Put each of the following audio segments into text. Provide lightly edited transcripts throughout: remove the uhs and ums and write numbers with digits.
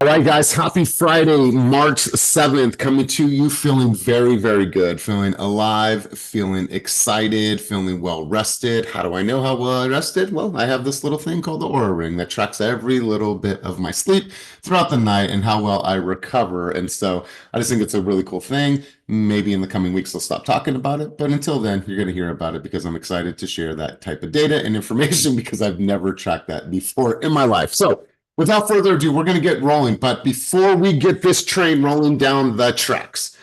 All right, guys, happy Friday, March 7th, coming to you feeling very, very good, feeling alive, feeling excited, feeling well rested. How do I know how well I rested? Well, I have this little thing called the Aura Ring that tracks every little bit of my sleep throughout the night and how well I recover. And so I just think it's a really cool thing. Maybe in the coming weeks, I'll stop talking about it. But until then, you're going to hear about it because I'm excited to share that type of data and information because I've never tracked that before in my life. So without further ado, we're going to get rolling. But before we get this train rolling down the tracks,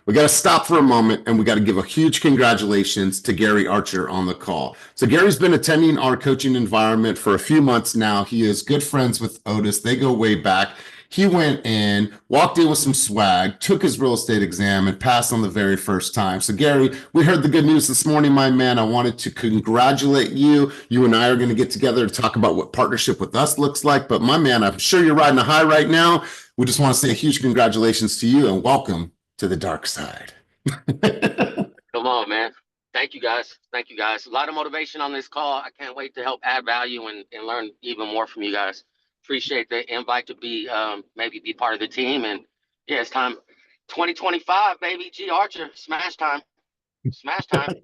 we got to stop for a moment and we got to give a huge congratulations to Gary Archer on the call. So Gary's been attending our coaching environment for a few months now. He is good friends with Otis. They go way back. He went in, walked in with some swag, took his real estate exam, and passed on the very first time. So, Gary, we heard the good news this morning, my man. I wanted to congratulate you. You and I are going to get together to talk about what partnership with us looks like. But, my man, I'm sure you're riding a high right now. We just want to say a huge congratulations to you and welcome to the dark side. Come on, man. Thank you, guys. Thank you, guys. A lot of motivation on this call. I can't wait to help add value and learn even more from you guys. Appreciate the invite to be maybe be part of the team. And yeah, it's time. 2025, baby. G Archer, smash time. Smash time.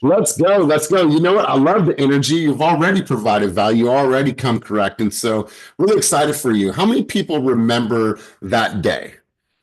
Let's go. Let's go. You know what? I love the energy. You've already provided value. You already come correct. And so really excited for you. How many people remember that day?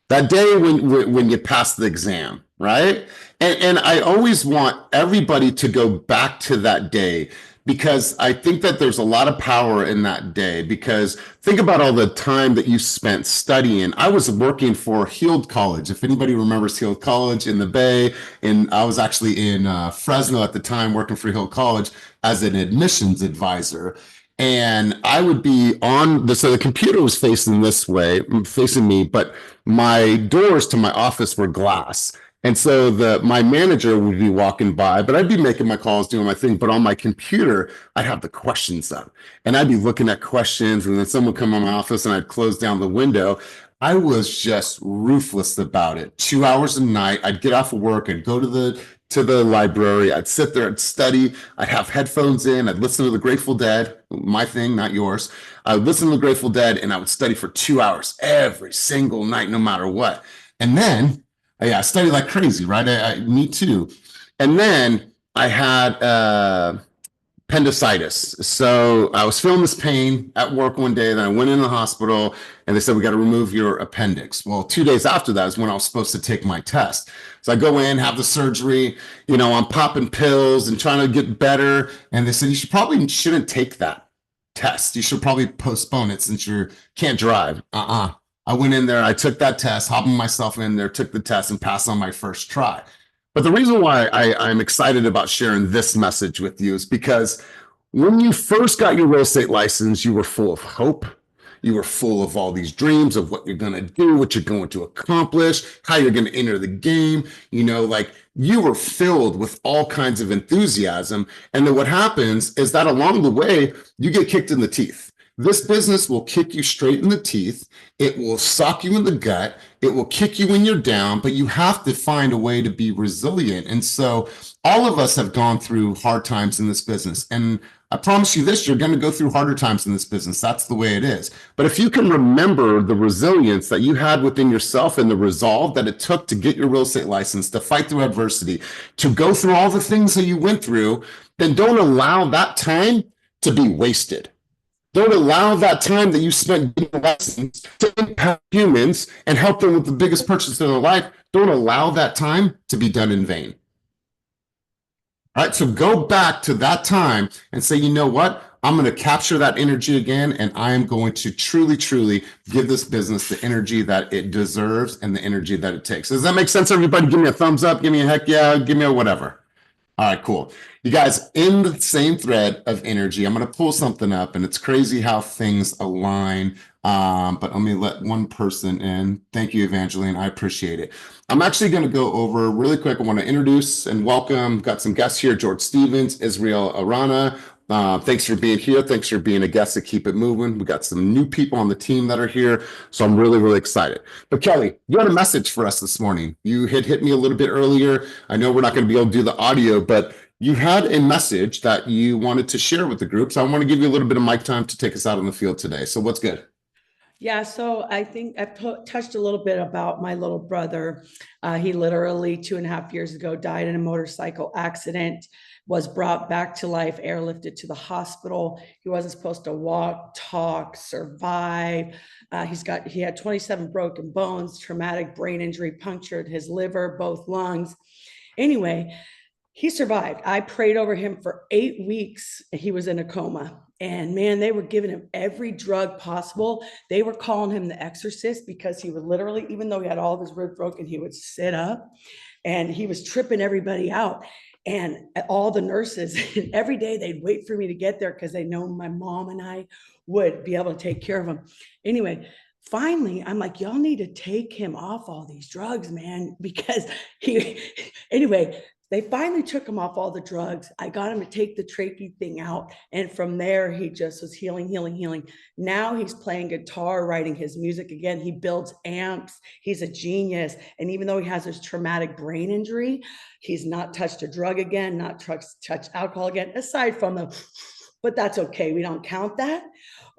That day when you passed the exam, right? And I always want everybody to go back to that day because I think that there's a lot of power in that day because think about all the time that you spent studying. I was working for Heald College. If anybody remembers Heald College in the Bay, and I was actually in Fresno at the time working for Heald College as an admissions advisor. And I would be on so the computer was facing this way, facing me, but my doors to my office were glass. And so my manager would be walking by, but I'd be making my calls, doing my thing. But on my computer, I'd have the questions up and I'd be looking at questions and then someone would come in my office and I'd close down the window. I was just ruthless about it. 2 hours a night, I'd get off of work, I'd go to the library, I'd sit there, I'd study, I'd have headphones in, I'd listen to the Grateful Dead, my thing, not yours. I would listen to the Grateful Dead and I would study for 2 hours every single night, no matter what. And then, I studied like crazy, right? Me too. And then I had appendicitis. So I was feeling this pain at work one day, then I went in the hospital and they said, we got to remove your appendix. Well, 2 days after that is when I was supposed to take my test. So I go in, have the surgery, I'm popping pills and trying to get better. And they said, you shouldn't take that test. You should probably postpone it since you can't drive. I went in there, I took that test, hopping myself in there, took the test and passed on my first try. But the reason why I'm excited about sharing this message with you is because when you first got your real estate license, you were full of hope. You were full of all these dreams of what you're going to do, what you're going to accomplish, how you're going to enter the game. You were filled with all kinds of enthusiasm. And then what happens is that along the way, you get kicked in the teeth. This business will kick you straight in the teeth. It will sock you in the gut. It will kick you when you're down, but you have to find a way to be resilient. And so all of us have gone through hard times in this business. And I promise you this, you're going to go through harder times in this business. That's the way it is. But if you can remember the resilience that you had within yourself and the resolve that it took to get your real estate license, to fight through adversity, to go through all the things that you went through, then don't allow that time to be wasted. Don't allow that time that you spent getting lessons to impact humans and help them with the biggest purchase of their life. Don't allow that time to be done in vain. All right, so go back to that time and say, you know what? I'm going to capture that energy again, and I am going to truly, truly give this business the energy that it deserves and the energy that it takes. Does that make sense, everybody? Give me a thumbs up. Give me a heck yeah. Give me a whatever. All right, cool. You guys, in the same thread of energy, I'm going to pull something up, and it's crazy how things align. But let me let one person in. Thank you, Evangeline. I appreciate it. I'm actually going to go over really quick. I want to introduce and welcome. Got some guests here: George Stevens, Israel Arana. Thanks for being here. Thanks for being a guest to Keep It Moving. We got some new people on the team that are here, so I'm really, really excited. But Kelly, you had a message for us this morning. You had hit me a little bit earlier. I know we're not going to be able to do the audio, but you had a message that you wanted to share with the group. So I want to give you a little bit of mic time to take us out on the field today. So what's good? Yeah, so I think I've touched a little bit about my little brother. He literally 2.5 years ago died in a motorcycle accident, was brought back to life, airlifted to the hospital. He wasn't supposed to walk, talk, survive. He had 27 broken bones, traumatic brain injury, punctured his liver, both lungs. Anyway, he survived. I prayed over him for 8 weeks. He was in a coma. And man, they were giving him every drug possible. They were calling him the exorcist because he would literally, even though he had all of his ribs broken, he would sit up and he was tripping everybody out. And all the nurses, every day they'd wait for me to get there because they know my mom and I would be able to take care of him. Anyway, finally, I'm like, y'all need to take him off all these drugs, man, because anyway, they finally took him off all the drugs. I got him to take the trachea thing out. And from there, he just was healing, healing, healing. Now he's playing guitar, writing his music again. He builds amps. He's a genius. And even though he has this traumatic brain injury, he's not touched a drug again, not touched alcohol again, aside from but that's okay. We don't count that.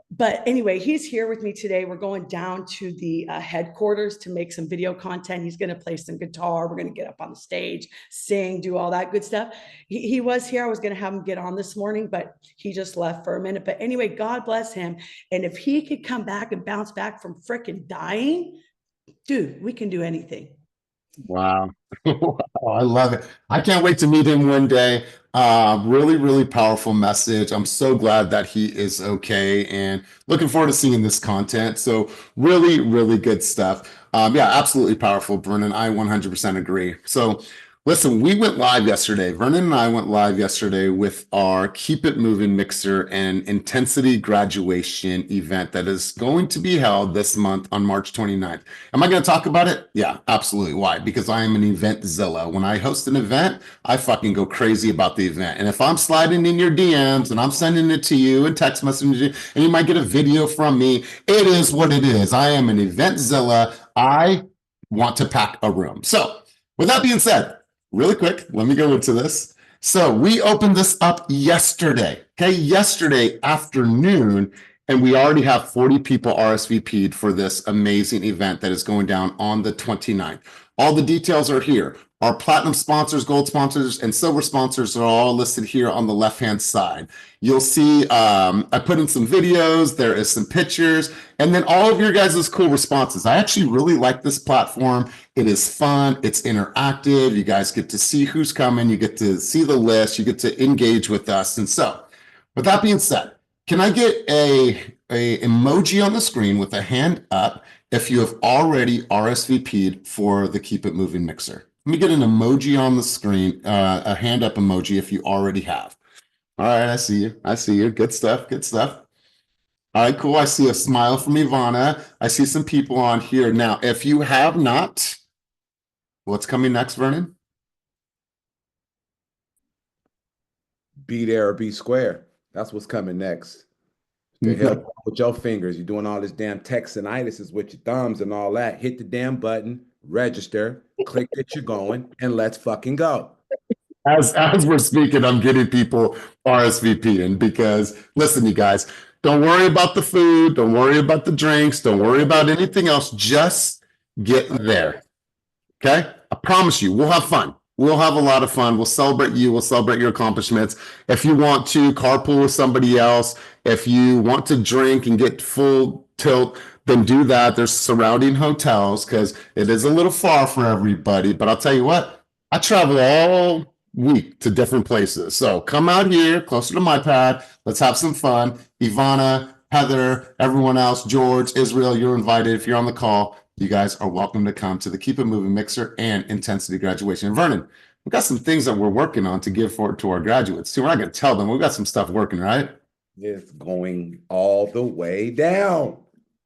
But anyway, he's here with me today. We're going down to the headquarters to make some video content. He's going to play some guitar. We're going to get up on the stage, sing, do all that good stuff. He was here. I was going to have him get on this morning, but he just left for a minute. But anyway, God bless him. And if he could come back and bounce back from freaking dying, dude, we can do anything. Wow. Wow, I love it. I can't wait to meet him one day. Really, really powerful message. I'm so glad that he is okay and looking forward to seeing this content. So really, really good stuff. Yeah, absolutely powerful, Vernon. I 100% agree. So listen, we went live yesterday. Vernon and I went live yesterday with our Keep It Moving Mixer and Intensity graduation event that is going to be held this month on March 29th. Am I going to talk about it? Yeah, absolutely. Why? Because I am an eventzilla. When I host an event, I fucking go crazy about the event. And if I'm sliding in your DMs and I'm sending it to you and text messaging, and you might get a video from me, it is what it is. I am an eventzilla. I want to pack a room. So with that being said, really quick, let me go into this. So we opened this up yesterday, okay? Yesterday afternoon, and we already have 40 people RSVP'd for this amazing event that is going down on the 29th. All the details are here. Our platinum sponsors, gold sponsors, and silver sponsors are all listed here on the left-hand side. You'll see I put in some videos, there is some pictures, and then all of your guys' cool responses. I actually really like this platform. It is fun, it's interactive, you guys get to see who's coming, you get to see the list, you get to engage with us. And so, with that being said, can I get a emoji on the screen with a hand up if you have already RSVP'd for the Keep It Moving Mixer? Let me get an emoji on the screen, a hand up emoji if you already have. All right, I see you. I see you. Good stuff. Good stuff. All right, cool. I see a smile from Ivana. I see some people on here. Now, if you have not, what's coming next, Vernon? Be there or be square. That's what's coming next. To help with your fingers. You're doing all this damn textinitis is with your thumbs and all that. Hit the damn button, register, click that you're going, and let's fucking go. As we're speaking, I'm getting people RSVPing because listen, you guys, don't worry about the food, don't worry about the drinks, don't worry about anything else. Just get there. Okay? I promise you, we'll have fun. We'll have a lot of fun. We'll celebrate you. We'll celebrate your accomplishments. If you want to carpool with somebody else, if you want to drink and get full tilt, then do that. There's surrounding hotels because it is a little far for everybody. But I'll tell you what, I travel all week to different places. So come out here closer to my pad. Let's have some fun. Ivana, Heather, everyone else, George, Israel, you're invited. If you're on the call, you guys are welcome to come to the Keep It Moving Mixer and Intensity graduation. And Vernon, we've got some things that we're working on to give forward to our graduates. See, we're not going to tell them. We've got some stuff working, right? It's going all the way down.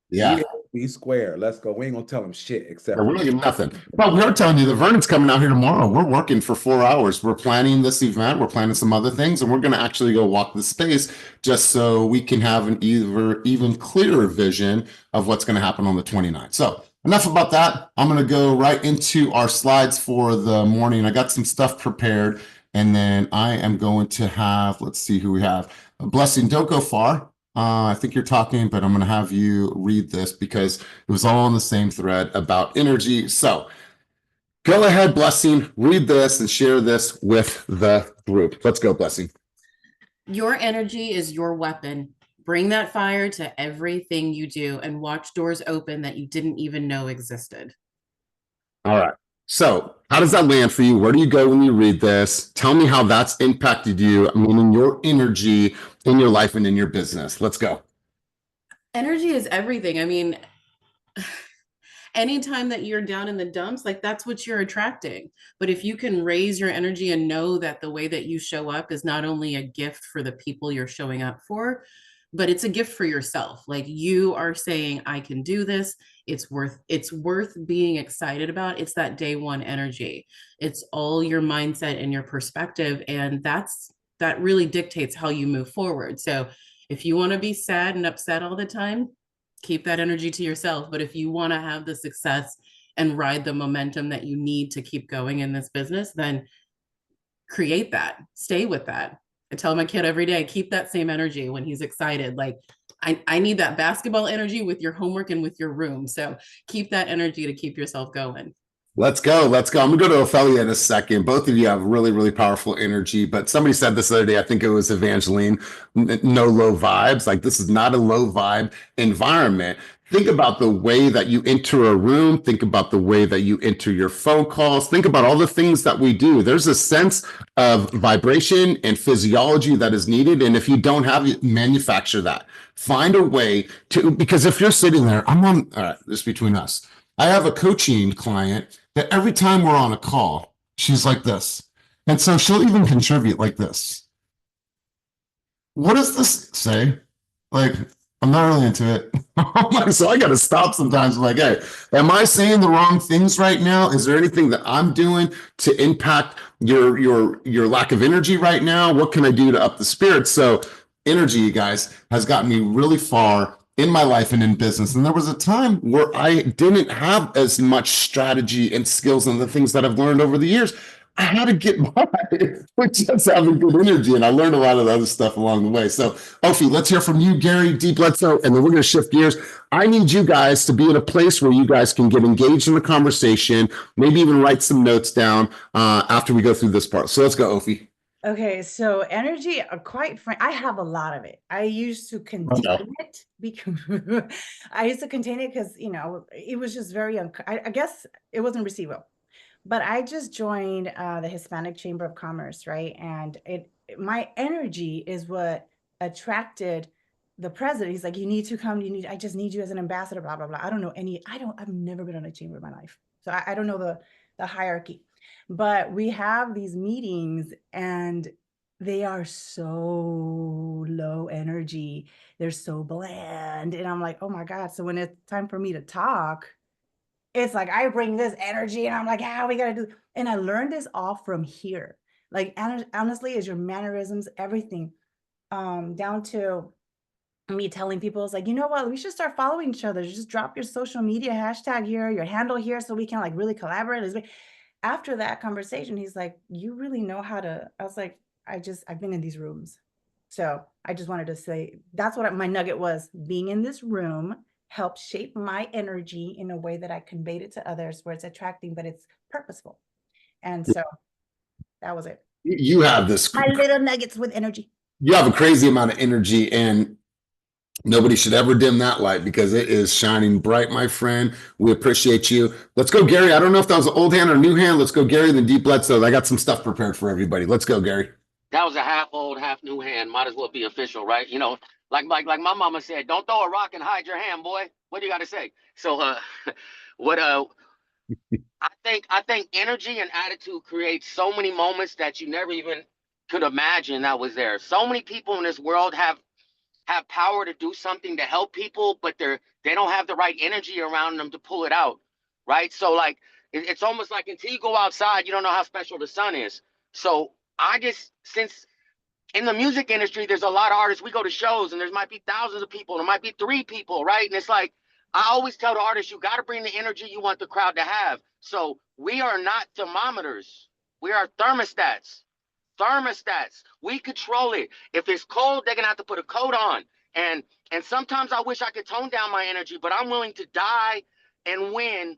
Yeah. Be square. Let's go. We ain't gonna tell them shit except we're not getting nothing. But we are telling you that Vernon's coming out here tomorrow. We're working for 4 hours. We're planning this event. We're planning some other things, and we're going to actually go walk the space just so we can have an even clearer vision of what's going to happen on the 29th. So enough about that. I'm going to go right into our slides for the morning. I got some stuff prepared, and then I am going to have, let's see who we have. Blessing, don't go far. I think you're talking, but I'm going to have you read this because it was all on the same thread about energy. So go ahead, Blessing, read this and share this with the group. Let's go, Blessing. Your energy is your weapon. Bring that fire to everything you do and watch doors open that you didn't even know existed. All right. So how does that land for you? Where do you go when you read this? Tell me how that's impacted you, I mean, in your energy, in your life, and in your business. Let's go. Energy is everything. I mean, anytime that you're down in the dumps, like that's what you're attracting. But if you can raise your energy and know that the way that you show up is not only a gift for the people you're showing up for, but it's a gift for yourself. Like you are saying, I can do this. It's worth being excited about. It's that day one energy. It's all your mindset and your perspective. And that really dictates how you move forward. So if you want to be sad and upset all the time, keep that energy to yourself. But if you want to have the success and ride the momentum that you need to keep going in this business, then create that, stay with that. I tell my kid every day, keep that same energy when he's excited. Like I need that basketball energy with your homework and with your room. So keep that energy to keep yourself going. Let's go. Let's go. I'm going to go to Ophelia in a second. Both of you have really, really powerful energy, but somebody said this the other day, I think it was Evangeline, no low vibes. Like this is not a low vibe environment. Think about the way that you enter a room. Think about the way that you enter your phone calls. Think about all the things that we do. There's a sense of vibration and physiology that is needed. And if you don't have it, manufacture that. Find a way to, because if you're sitting there, all right, this is between us. I have a coaching client that every time we're on a call, she's like this. And so she'll even contribute like this. What does this say? Like, I'm not really into it. So I got to stop sometimes. I'm like, hey, am I saying the wrong things right now? Is there anything that I'm doing to impact your lack of energy right now? What can I do to up the spirits? So energy, you guys, has gotten me really far in my life and in business. And there was a time where I didn't have as much strategy and skills and the things that I've learned over the years. I had to get by with just having good energy. And I learned a lot of the other stuff along the way. So, Ophi, let's hear from you, Gary, D. Bledsoe, and then we're going to shift gears. I need you guys to be in a place where you guys can get engaged in the conversation, maybe even write some notes down after we go through this part. So let's go, Ophi. Okay, so energy, quite frank, I have a lot of it. I used to contain it because I used to contain it because, it was just very, I guess it wasn't received well. But I just joined the Hispanic Chamber of Commerce, right? And my energy is what attracted the president. He's like, you need to come, I just need you as an ambassador, blah, blah, blah. I've never been on a chamber in my life. So I don't know the hierarchy. But we have these meetings and they are so low energy. They're so bland. And I'm like, oh my God. So when it's time for me to talk, it's like I bring this energy and I'm like, we got to do. And I learned this all from here. Like, honestly, is your mannerisms, everything, down to me telling people, it's like, you know what, we should start following each other. Just drop your social media hashtag here, your handle here, so we can like really collaborate. After that conversation, he's like, you really know how to, I was like, I've been in these rooms. So I just wanted to say, that's what my nugget was. Being in this room helped shape my energy in a way that I conveyed it to others where it's attracting, but it's purposeful. And so that was it. You have this. My little nuggets with energy. You have a crazy amount of energy, and nobody should ever dim that light because it is shining bright, my friend. We appreciate you. Let's go, Gary. I don't know if that was an old hand or new hand. Let's go, Gary, then Deep Bledsoe. I got some stuff prepared for everybody. Let's go, Gary. That was a half old, half new hand. Might as well be official, right? Like my mama said, don't throw a rock and hide your hand, boy. What do you got to say? So, I think energy and attitude create so many moments that you never even could imagine that was there. So many people in this world have power to do something to help people, but they don't have the right energy around them to pull it out, right? So like it's almost like until you go outside, you don't know how special the sun is. So since in the music industry, there's a lot of artists, we go to shows and there might be thousands of people, there might be 3 people, right? And it's like, I always tell the artists, you got to bring the energy you want the crowd to have. So we are not thermometers. We are thermostats. We control it. If it's cold, they're going to have to put a coat on. And sometimes I wish I could tone down my energy, but I'm willing to die and win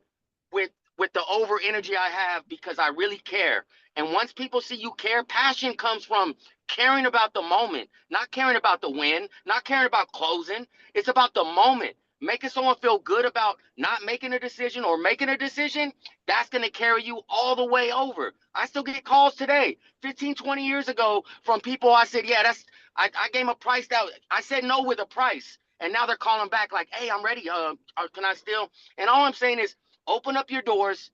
with the over energy I have because I really care. And once people see you care, passion comes from caring about the moment, not caring about the win, not caring about closing. It's about the moment. Making someone feel good about not making a decision or making a decision, that's going to carry you all the way over. I still get calls today, 15, 20 years ago, from people I said, yeah, I gave them a price that I said no with a price. And now they're calling back like, hey, I'm ready. Can I still? And all I'm saying is open up your doors.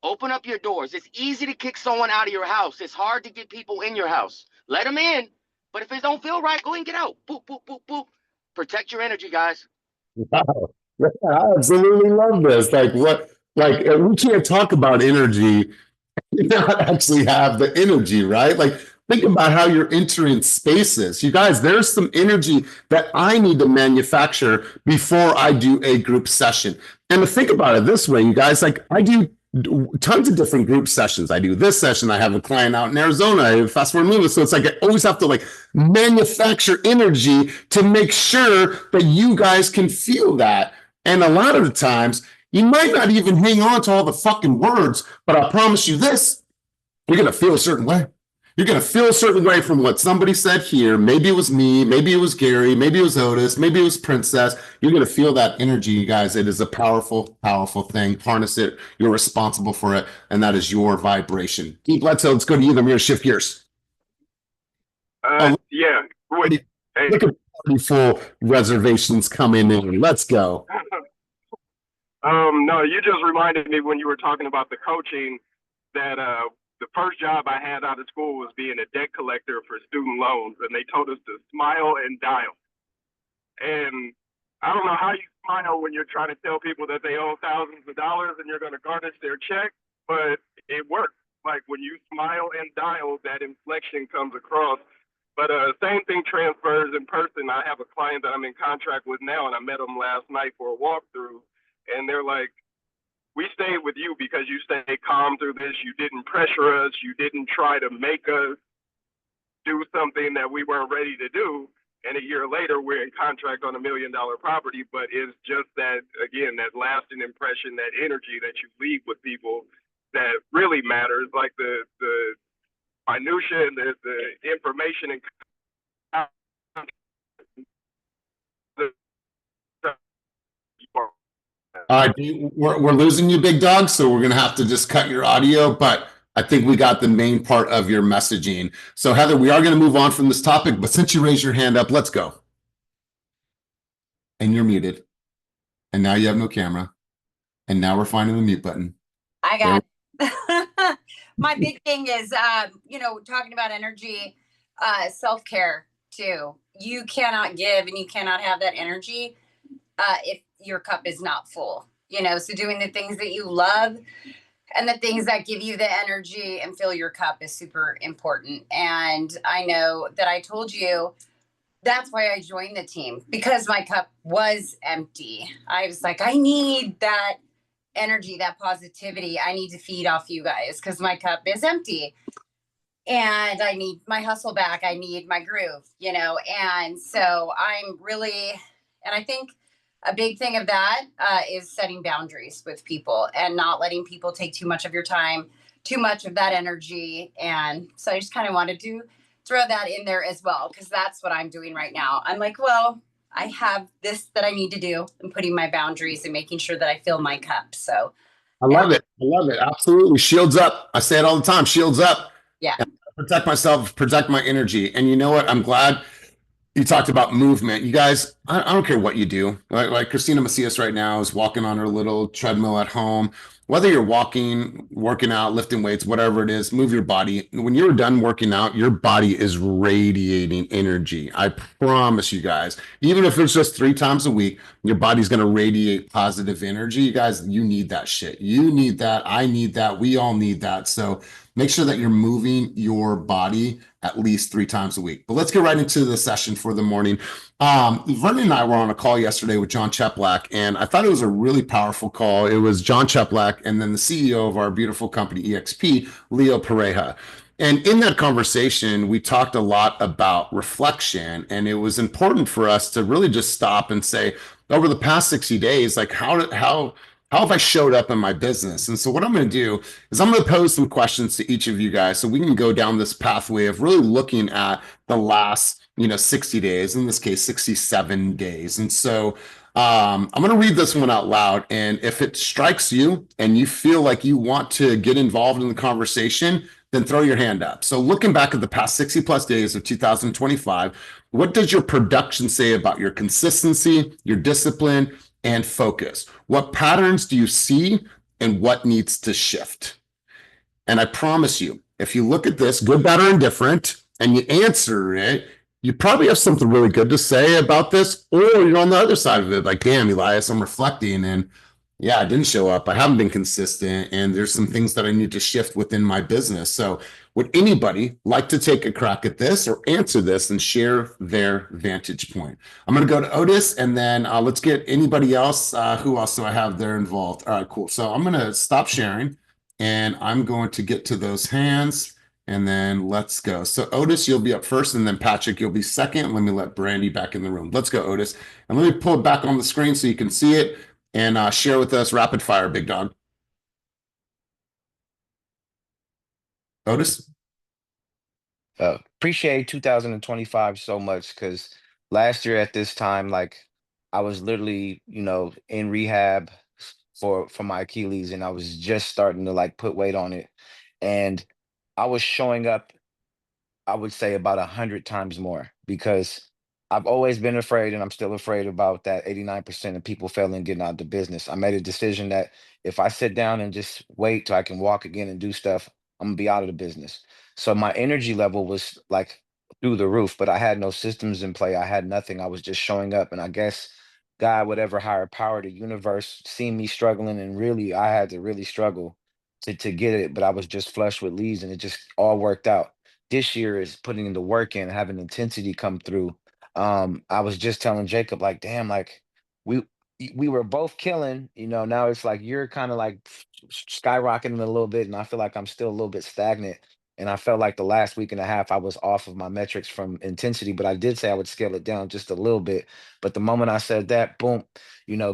Open up your doors. It's easy to kick someone out of your house. It's hard to get people in your house. Let them in. But if it don't feel right, go and get out. Boop, boop, boop, boop. Protect your energy, guys. Wow. I absolutely love this. We can't talk about energy and not actually have the energy, right? Like, think about how you're entering spaces. You guys, there's some energy that I need to manufacture before I do a group session. And to think about it this way, you guys, like I do tons of different group sessions. I do this session. I have a client out in Arizona. I have fast forward movement. So it's like I always have to like manufacture energy to make sure that you guys can feel that. And a lot of the times, you might not even hang on to all the fucking words, but I promise you this, you're going to feel a certain way. You're going to feel a certain way from what somebody said here. Maybe it was me. Maybe it was Gary. Maybe it was Otis. Maybe it was Princess. You're going to feel that energy, you guys. It is a powerful, powerful thing. Harness it. You're responsible for it. And that is your vibration. Keith Bledsoe, let's go to you. I'm going to shift gears. Yeah. Hey. Look at full reservations coming in. Let's go. No, you just reminded me when you were talking about the coaching that the first job I had out of school was being a debt collector for student loans, and they told us to smile and dial. And I don't know how you smile when you're trying to tell people that they owe thousands of dollars and you're going to garnish their check, but it works. Like when you smile and dial, that inflection comes across. But same thing transfers in person. I have a client that I'm in contract with now, and I met them last night for a walkthrough, and they're like, we stayed with you because you stayed calm through this. You didn't pressure us. You didn't try to make us do something that we weren't ready to do. And a year later, we're in contract on $1 million property, but it's just that, again, that lasting impression, that energy that you leave with people that really matters, like the minutia and the information and All right, we're losing you, big dog, so we're going to have to just cut your audio, but I think we got the main part of your messaging. So Heather, we are going to move on from this topic, but since you raised your hand up, let's go. And you're muted. And now you have no camera. And now we're finding the mute button. I got it. My big thing is, talking about energy, self-care too. You cannot give and you cannot have that energy if your cup is not full, so doing the things that you love and the things that give you the energy and fill your cup is super important. And I know that I told you that's why I joined the team, because my cup was empty. I was like, I need that energy, that positivity. I need to feed off you guys because my cup is empty and I need my hustle back. I need my groove, and so and I think a big thing of that is setting boundaries with people and not letting people take too much of your time, too much of that energy. And so I just kind of wanted to throw that in there as well, because that's what I'm doing right now. I'm like, well, I have this that I need to do and putting my boundaries and making sure that I fill my cup. So I love it. I love it. Absolutely. Shields up. I say it all the time. Shields up. Yeah. Protect myself, protect my energy. And you know what? I'm glad you talked about movement. You guys, I don't care what you do. Like Christina Macias right now is walking on her little treadmill at home. Whether you're walking, working out, lifting weights, whatever it is, move your body. When you're done working out, your body is radiating energy. I promise you guys, even if it's just 3 times a week, your body's going to radiate positive energy. You guys, you need that shit. You need that. I need that. We all need that. So make sure that you're moving your body at least 3 times a week. But let's get right into the session for the morning. Vernon and I were on a call yesterday with John Cheplack, and I thought it was a really powerful call. It was John Cheplack and then the CEO of our beautiful company, EXP, Leo Pareja. And in that conversation, we talked a lot about reflection, and it was important for us to really just stop and say, over the past 60 days, like how have I showed up in my business? And so what I'm going to do is I'm going to pose some questions to each of you guys so we can go down this pathway of really looking at the last, 60 days, in this case, 67 days. And so I'm going to read this one out loud. And if it strikes you and you feel like you want to get involved in the conversation, then throw your hand up. So looking back at the past 60 plus days of 2025, what does your production say about your consistency, your discipline, and focus? What patterns do you see and what needs to shift? And I promise you, if you look at this, good, bad, or indifferent, and you answer it, you probably have something really good to say about this, or you're on the other side of it, like, damn, Elias, I'm reflecting, and yeah, I didn't show up. I haven't been consistent, and there's some things that I need to shift within my business. So would anybody like to take a crack at this or answer this and share their vantage point? I'm going to go to Otis, and then let's get anybody else. Who else do I have there involved? All right, cool. So I'm going to stop sharing, and I'm going to get to those hands, and then let's go. So Otis, you'll be up first, and then Patrick, you'll be second. Let me let Brandy back in the room. Let's go, Otis. And let me pull it back on the screen so you can see it. And share with us rapid fire, big dog. Otis? Appreciate 2025 so much because last year at this time, like I was literally, in rehab for my Achilles, and I was just starting to like put weight on it. And I was showing up, I would say about 100 times more because I've always been afraid and I'm still afraid about that 89% of people failing getting out of the business. I made a decision that if I sit down and just wait till I can walk again and do stuff, I'm gonna be out of the business. So my energy level was like through the roof, but I had no systems in play. I had nothing. I was just showing up. And I guess God, whatever higher power, the universe, seen me struggling, and really I had to really struggle to get it, but I was just flush with leads and it just all worked out. This year is putting in the work in, having intensity come through. I was just telling Jacob, like, damn, like we we were both killing, now it's like you're kind of like skyrocketing a little bit, and I feel like I'm still a little bit stagnant. And I felt like the last week and a half I was off of my metrics from intensity, but I did say I would scale it down just a little bit. But the moment I said that, boom,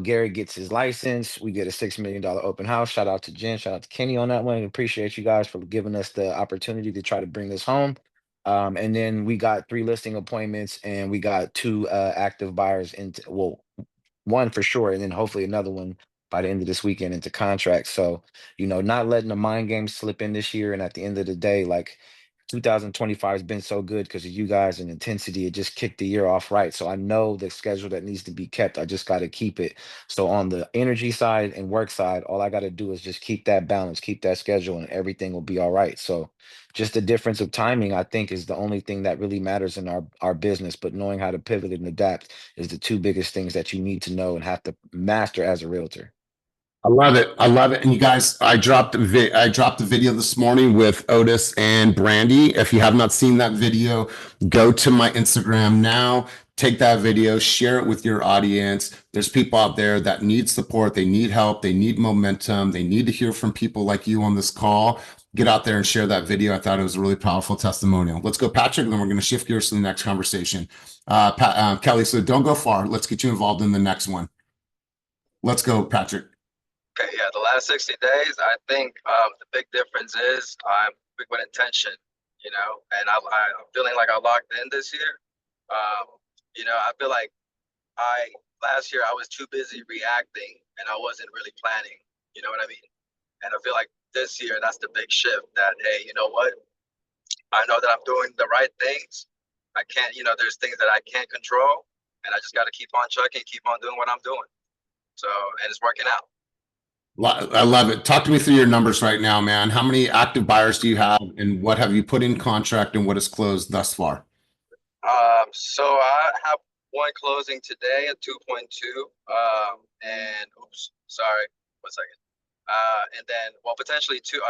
Gary gets his license. We get a $6 million open house. Shout out to Jen, shout out to Kenny on that one. And appreciate you guys for giving us the opportunity to try to bring this home. And then we got 3 listing appointments, and we got 2 active buyers into, well, one for sure, and then hopefully another one by the end of this weekend into contract. So, not letting the mind game slip in this year. And at the end of the day, like 2025 has been so good because of you guys and intensity. It just kicked the year off right. So I know the schedule that needs to be kept. I just got to keep it. So on the energy side and work side, all I got to do is just keep that balance, keep that schedule, and everything will be all right. So just the difference of timing, I think, is the only thing that really matters in our business. But knowing how to pivot and adapt is the 2 biggest things that you need to know and have to master as a realtor. I love it. I love it. And you guys, I dropped a video this morning with Otis and Brandy. If you have not seen that video, go to my Instagram now, take that video, share it with your audience. There's people out there that need support. They need help. They need momentum. They need to hear from people like you on this call. Get out there and share that video. I thought it was a really powerful testimonial. Let's go, Patrick, and then we're going to shift gears to the next conversation. Kelly, so don't go far. Let's get you involved in the next one. Let's go, Patrick. Okay, yeah, the last 60 days, I think the big difference is I'm big with intention, and I'm feeling like I locked in this year. I feel like last year I was too busy reacting and I wasn't really planning, you know what I mean? And I feel like this year, that's the big shift that, hey, you know what? I know that I'm doing the right things. I can't, there's things that I can't control, and I just got to keep on trucking, keep on doing what I'm doing. So, and it's working out. I love it. Talk to me through your numbers right now, man. How many active buyers do you have, and what have you put in contract, and what is closed thus far? So I have one closing today at 2.2. And oops, sorry, 1 second. And then, well, potentially two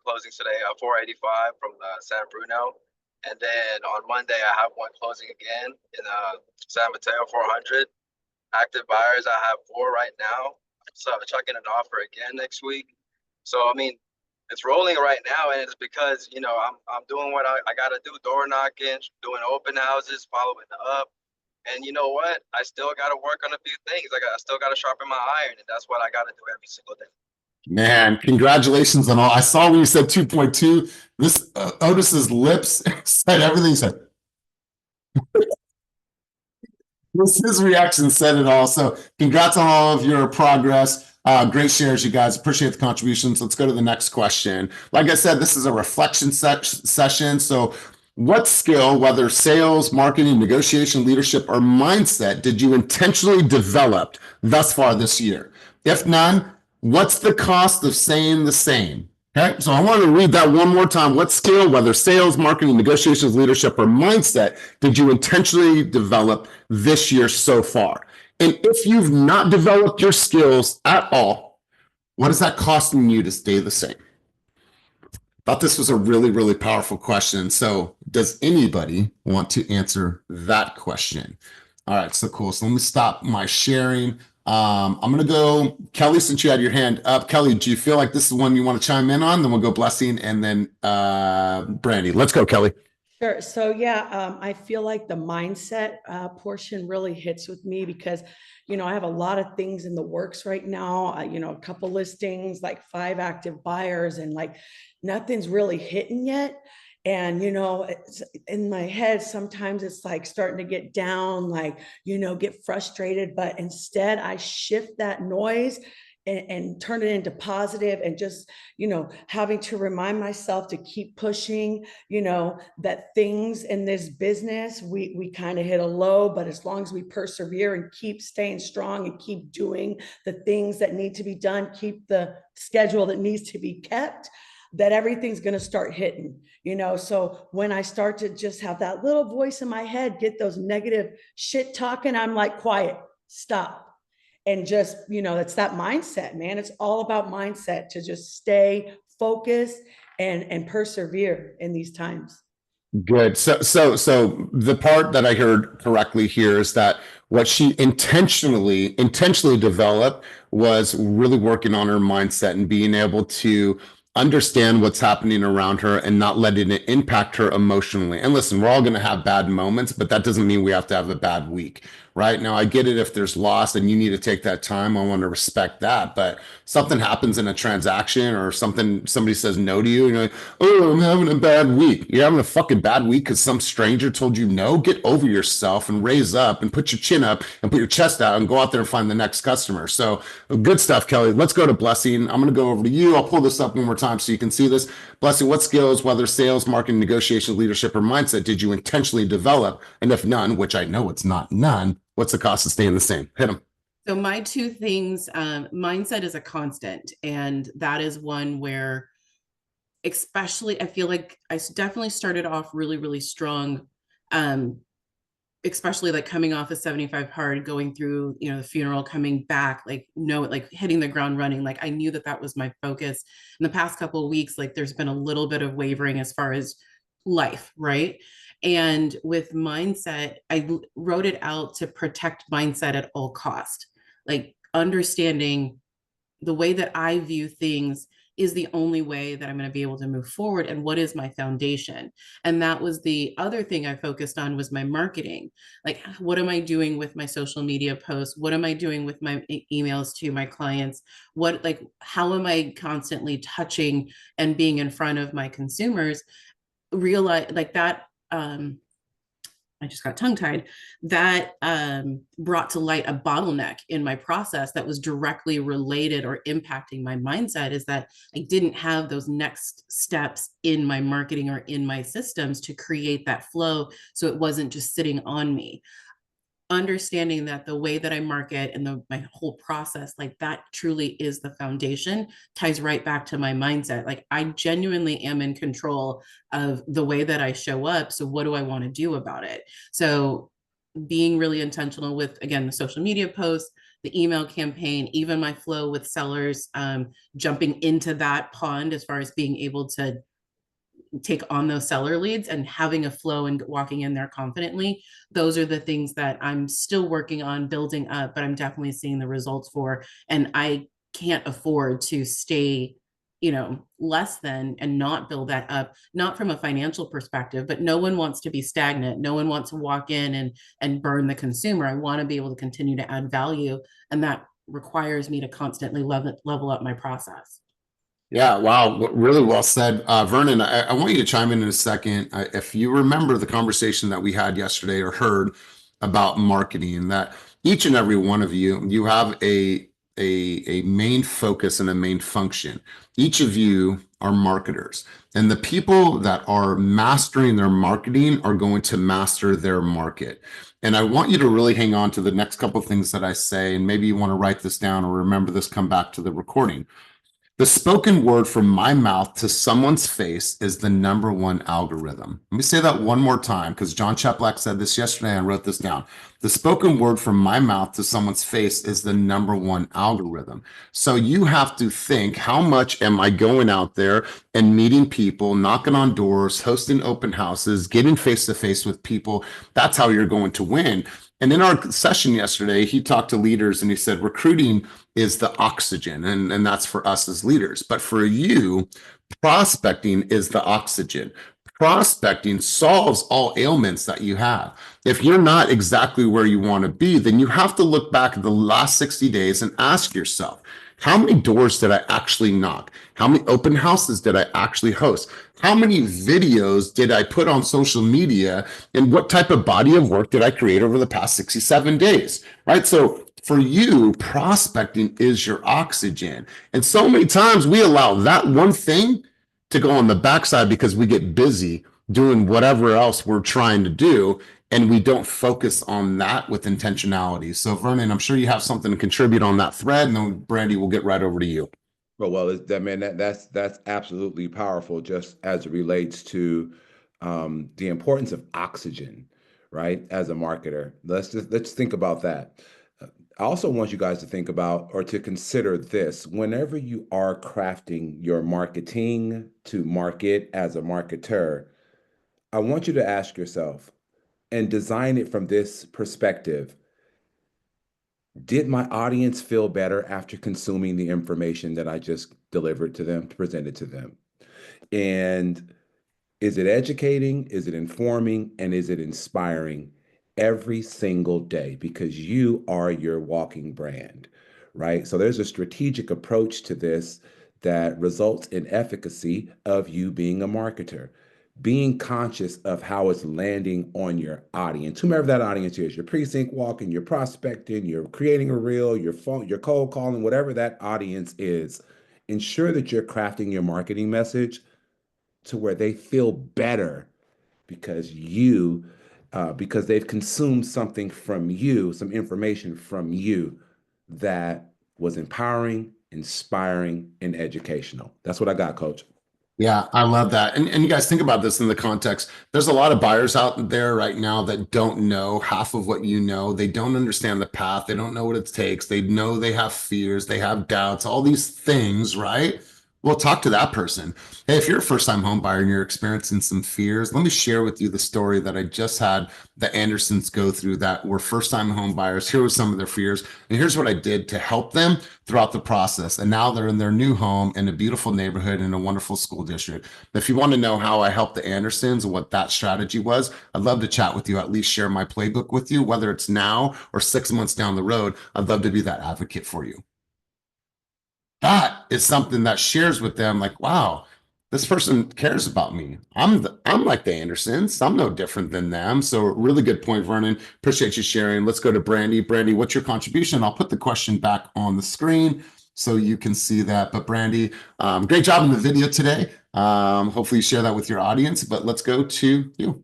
closings today, 485 from San Bruno. And then on Monday, I have one closing again in San Mateo, 400. Active buyers, I have 4 right now. So I'm chucking an offer again next week. So, I mean, it's rolling right now, and it's because, you know, I'm doing what I gotta do, door knocking, doing open houses, following up. And you know what? I still gotta work on a few things. I still gotta sharpen my iron, and that's what I gotta do every single day. Man, congratulations on all. I saw when you said 2.2, this Otis's lips said everything. He said, his reaction said it all. So congrats on all of your progress. Great shares, you guys. Appreciate the contributions. Let's go to the next question. Like I said, this is a reflection session. So what skill, whether sales, marketing, negotiation, leadership, or mindset, did you intentionally develop thus far this year? If none, what's the cost of saying the same? Okay, so I want to read that one more time. What skill, whether sales, marketing, negotiations, leadership, or mindset, did you intentionally develop this year so far? And if you've not developed your skills at all, what is that costing you to stay the same? Thought this was a really, really powerful question. So does anybody want to answer that question? All right, so cool. So let me stop my sharing. I'm going to go, Kelly, since you had your hand up. Kelly, do you feel like this is the one you want to chime in on? Then we'll go Blessing and then Brandy. Let's go, Kelly. Sure. So yeah, I feel like the mindset portion really hits with me because, you know, I have a lot of things in the works right now. You know, a couple listings, like 5 active buyers, and like nothing's really hitting yet. And, you know, it's in my head, sometimes it's like starting to get down, like, you know, get frustrated. But instead, I shift that noise and turn it into positive, and just, you know, having to remind myself to keep pushing, you know, that things in this business, we kind of hit a low, but as long as we persevere and keep staying strong and keep doing the things that need to be done, keep the schedule that needs to be kept, that everything's going to start hitting, you know. So when I start to just have that little voice in my head, get those negative shit talking, I'm like, quiet, stop. And just, you know, it's that mindset, man. It's all about mindset, to just stay focused and persevere in these times. Good. So the part that I heard correctly here is that what she intentionally developed was really working on her mindset and being able to understand what's happening around her and not letting it impact her emotionally. And listen, we're all going to have bad moments, but that doesn't mean we have to have a bad week, right? Now, I get it if there's loss and you need to take that time. I want to respect that. But something happens in a transaction or somebody says no to you, and you're like, oh, I'm having a bad week. You're having a fucking bad week because some stranger told you no. Get over yourself and raise up and put your chin up and put your chest out and go out there and find the next customer. So good stuff, Kelly. Let's go to Blessing. I'm going to go over to you. I'll pull this up one more time so you can see this. Blessing, what skills, whether sales, marketing, negotiation, leadership, or mindset, did you intentionally develop? And if none, which I know it's not none, what's the cost of staying the same? Hit them. So my 2 things, mindset is a constant, and that is one where, especially, I feel like I definitely started off really, really strong, especially like coming off of 75 hard, going through, you know, the funeral, coming back, like, no, like hitting the ground running. Like I knew that that was my focus. In the past couple of weeks, like there's been a little bit of wavering as far as life, right? And with mindset, I wrote it out to protect mindset at all cost. Like understanding the way that I view things is the only way that I'm going to be able to move forward, and what is my foundation. And that was the other thing I focused on, was my marketing. Like, what am I doing with my social media posts? What am I doing with my emails to my clients? How am I constantly touching and being in front of my consumers? Realize like that, I just got tongue-tied, that brought to light a bottleneck in my process that was directly related or impacting my mindset, is that I didn't have those next steps in my marketing or in my systems to create that flow. So it wasn't just sitting on me. Understanding that the way that I market and my whole process, like that truly is the foundation, ties right back to my mindset. Like I genuinely am in control of the way that I show up. So what do I want to do about it? So being really intentional with, again, the social media posts, the email campaign, even my flow with sellers, jumping into that pond as far as being able to take on those seller leads and having a flow and walking in there confidently. Those are the things that I'm still working on building up, but I'm definitely seeing the results for, and I can't afford to stay, less than, and not build that up, not from a financial perspective, but no one wants to be stagnant. No one wants to walk in and burn the consumer. I want to be able to continue to add value. And that requires me to constantly level up my process. Yeah, wow, really well said. Vernon, I want you to chime in a second. If you remember the conversation that we had yesterday or heard about marketing, and that each and every one of you have a main focus and a main function. Each of you are marketers, and the people that are mastering their marketing are going to master their market. And I want you to really hang on to the next couple of things that I say, and maybe you want to write this down or remember this, come back to the recording. The spoken word from my mouth to someone's face is the number one algorithm. Let me say that one more time, because John Cheplack said this yesterday. I wrote this down. The spoken word from my mouth to someone's face is the number one algorithm. So you have to think, how much am I going out there and meeting people, knocking on doors, hosting open houses, getting face to face with people? That's how you're going to win. And in our session yesterday, he talked to leaders and he said, recruiting is the oxygen, and that's for us as leaders. But for you, prospecting is the oxygen. Prospecting solves all ailments that you have. If you're not exactly where you want to be, then you have to look back at the last 60 days and ask yourself, how many doors did I actually knock? How many open houses did I actually host? How many videos did I put on social media? And what type of body of work did I create over the past 67 days? Right? So for you, prospecting is your oxygen. And so many times we allow that one thing to go on the backside because we get busy doing whatever else we're trying to do, and we don't focus on that with intentionality. So Vernon, I'm sure you have something to contribute on that thread, and then Brandy, we'll get right over to you. Well, that's absolutely powerful, just as it relates to the importance of oxygen, right? As a marketer, let's think about that. I also want you guys to think about, or to consider this: whenever you are crafting your marketing to market as a marketer, I want you to ask yourself and design it from this perspective. Did my audience feel better after consuming the information that I just delivered to them, presented to them? And is it educating? Is it informing? And is it inspiring every single day? Because you are your walking brand, right? So there's a strategic approach to this that results in efficacy of you being a marketer, being conscious of how it's landing on your audience, whomever that audience is, your precinct walking, your prospecting, you're creating a reel, your phone, your cold calling, whatever that audience is. Ensure that you're crafting your marketing message to where they feel better because because they've consumed something from you, some information from you that was empowering, inspiring, and educational. That's what I got, Coach. Yeah, I love that. And you guys think about this in the context. There's a lot of buyers out there right now that don't know half of what you know. They don't understand the path. They don't know what it takes. They know they have fears, they have doubts, all these things, right? Well, talk to that person. Hey, if you're a first-time home buyer and you're experiencing some fears, let me share with you the story that I just had the Andersons go through that were first-time home buyers. Here were some of their fears, and here's what I did to help them throughout the process. And now they're in their new home in a beautiful neighborhood in a wonderful school district. If you want to know how I helped the Andersons and what that strategy was, I'd love to chat with you, at least share my playbook with you, whether it's now or 6 months down the road. I'd love to be that advocate for you. That is something that shares with them, like, wow, this person cares about me. I'm like the Andersons. I'm no different than them. So really good point, Vernon. Appreciate you sharing. Let's go to Brandy. Brandy, what's your contribution? I'll put the question back on the screen so you can see that. But Brandy, great job in the video today. Hopefully you share that with your audience, but let's go to you.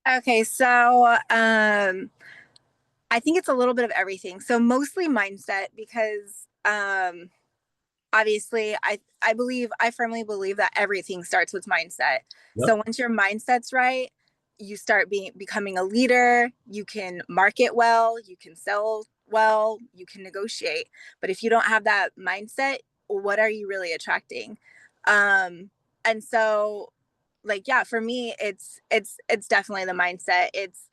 Okay, so I think it's a little bit of everything. So mostly mindset, because obviously I firmly believe that everything starts with mindset. Yep. So once your mindset's right, you start becoming a leader, you can market well, you can sell well, you can negotiate. But if you don't have that mindset, what are you really attracting? And so, like, yeah, for me, it's definitely the mindset. It's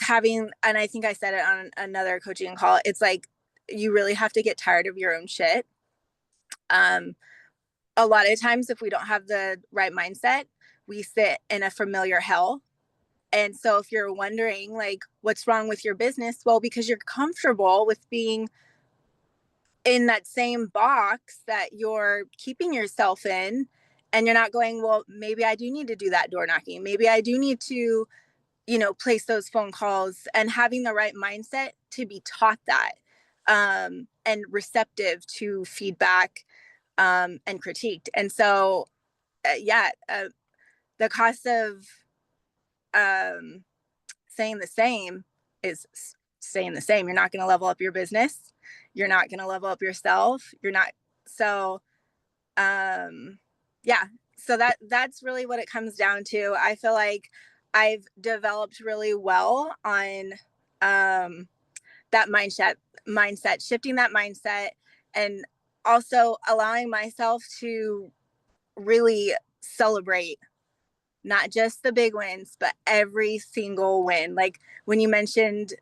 having, and I think I said it on another coaching call, it's like, you really have to get tired of your own shit. A lot of times, if we don't have the right mindset, we sit in a familiar hell. And so if you're wondering, like, what's wrong with your business? Well, because you're comfortable with being in that same box that you're keeping yourself in, and you're not going, well, maybe I do need to do that door knocking. Maybe I do need to, place those phone calls, and having the right mindset to be taught that, and receptive to feedback, and critiqued. And so, the cost of um, staying the same is staying the same. You're not going to level up your business. You're not going to level up yourself. You're not. So, yeah. So that's really what it comes down to. I feel like I've developed really well on that mindset, shifting that mindset, and also allowing myself to really celebrate not just the big wins, but every single win. Like when you mentioned